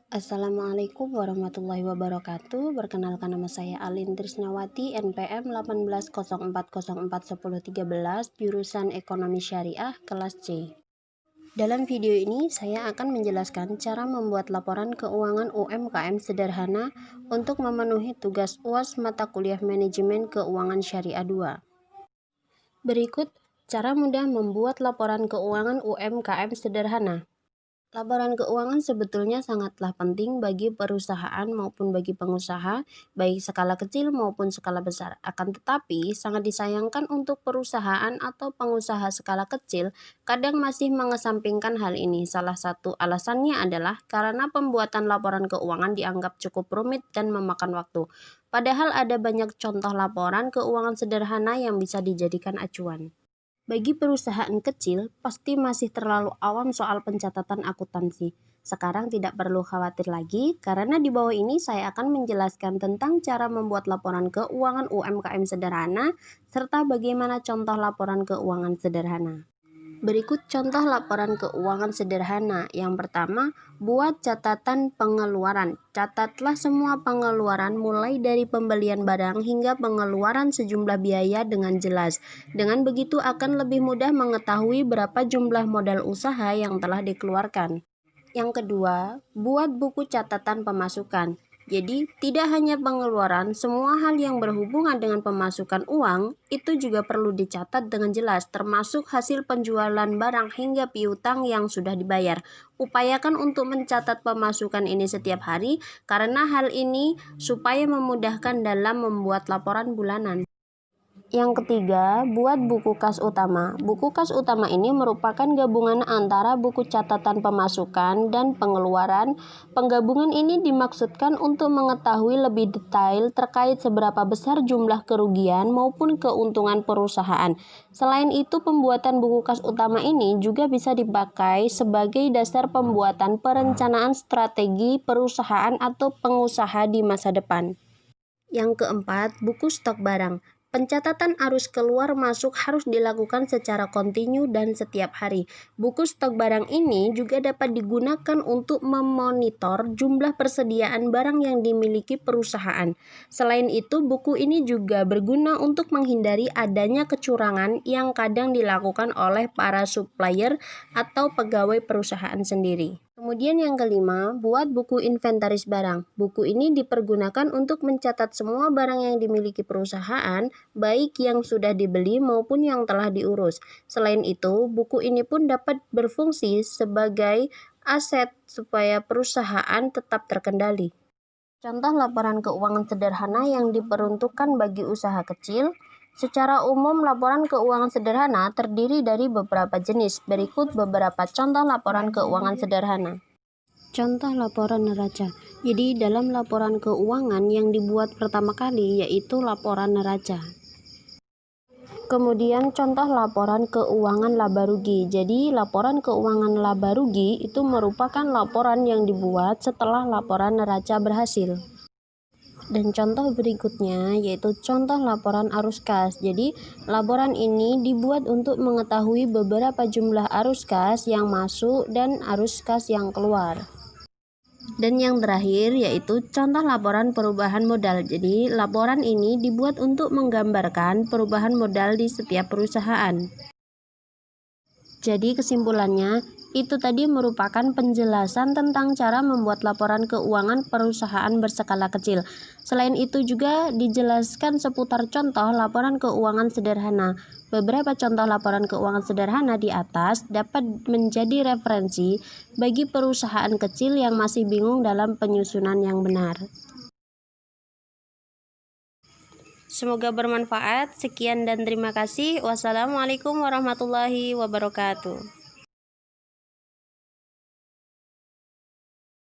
Assalamualaikum warahmatullahi wabarakatuh. Perkenalkan, nama saya Alin Trisnawati, NPM 1804041013, jurusan Ekonomi Syariah, kelas C. Dalam video ini saya akan menjelaskan cara membuat laporan keuangan UMKM sederhana untuk memenuhi tugas UAS mata kuliah Manajemen Keuangan Syariah 2. Berikut cara mudah membuat laporan keuangan UMKM sederhana. Laporan keuangan sebetulnya sangatlah penting bagi perusahaan maupun bagi pengusaha, baik skala kecil maupun skala besar. Akan tetapi, sangat disayangkan untuk perusahaan atau pengusaha skala kecil kadang masih mengesampingkan hal ini. Salah satu alasannya adalah karena pembuatan laporan keuangan dianggap cukup rumit dan memakan waktu. Padahal ada banyak contoh laporan keuangan sederhana yang bisa dijadikan acuan. Bagi perusahaan kecil, pasti masih terlalu awam soal pencatatan akuntansi. Sekarang tidak perlu khawatir lagi, karena di bawah ini saya akan menjelaskan tentang cara membuat laporan keuangan UMKM sederhana, serta bagaimana contoh laporan keuangan sederhana. Berikut contoh laporan keuangan sederhana. Yang pertama, buat catatan pengeluaran. Catatlah semua pengeluaran mulai dari pembelian barang hingga pengeluaran sejumlah biaya dengan jelas. Dengan begitu akan lebih mudah mengetahui berapa jumlah modal usaha yang telah dikeluarkan. Yang kedua, buat buku catatan pemasukan. Jadi, tidak hanya pengeluaran, semua hal yang berhubungan dengan pemasukan uang itu juga perlu dicatat dengan jelas, termasuk hasil penjualan barang hingga piutang yang sudah dibayar. Upayakan untuk mencatat pemasukan ini setiap hari, karena hal ini supaya memudahkan dalam membuat laporan bulanan. Yang ketiga, buat buku kas utama. Buku kas utama ini merupakan gabungan antara buku catatan pemasukan dan pengeluaran. Penggabungan ini dimaksudkan untuk mengetahui lebih detail terkait seberapa besar jumlah kerugian maupun keuntungan perusahaan. Selain itu, pembuatan buku kas utama ini juga bisa dipakai sebagai dasar pembuatan perencanaan strategi perusahaan atau pengusaha di masa depan. Yang keempat, buku stok barang. Pencatatan arus keluar masuk harus dilakukan secara kontinu dan setiap hari. Buku stok barang ini juga dapat digunakan untuk memonitor jumlah persediaan barang yang dimiliki perusahaan. Selain itu, buku ini juga berguna untuk menghindari adanya kecurangan yang kadang dilakukan oleh para supplier atau pegawai perusahaan sendiri. Kemudian yang kelima, buat buku inventaris barang. Buku ini dipergunakan untuk mencatat semua barang yang dimiliki perusahaan, baik yang sudah dibeli maupun yang telah diurus. Selain itu, buku ini pun dapat berfungsi sebagai aset supaya perusahaan tetap terkendali. Contoh laporan keuangan sederhana yang diperuntukkan bagi usaha kecil. Secara umum, laporan keuangan sederhana terdiri dari beberapa jenis. Berikut beberapa contoh laporan keuangan sederhana. Contoh laporan neraca. Jadi, dalam laporan keuangan yang dibuat pertama kali yaitu laporan neraca. Kemudian contoh laporan keuangan laba rugi. Jadi, laporan keuangan laba rugi itu merupakan laporan yang dibuat setelah laporan neraca berhasil. Dan contoh berikutnya yaitu contoh laporan arus kas. Jadi, laporan ini dibuat untuk mengetahui beberapa jumlah arus kas yang masuk dan arus kas yang keluar. Dan yang terakhir yaitu contoh laporan perubahan modal. Jadi, laporan ini dibuat untuk menggambarkan perubahan modal di setiap perusahaan. Jadi kesimpulannya, itu tadi merupakan penjelasan tentang cara membuat laporan keuangan perusahaan berskala kecil. Selain itu juga dijelaskan seputar contoh laporan keuangan sederhana. Beberapa contoh laporan keuangan sederhana di atas dapat menjadi referensi bagi perusahaan kecil yang masih bingung dalam penyusunan yang benar. Semoga bermanfaat. Sekian dan terima kasih. Wassalamualaikum warahmatullahi wabarakatuh.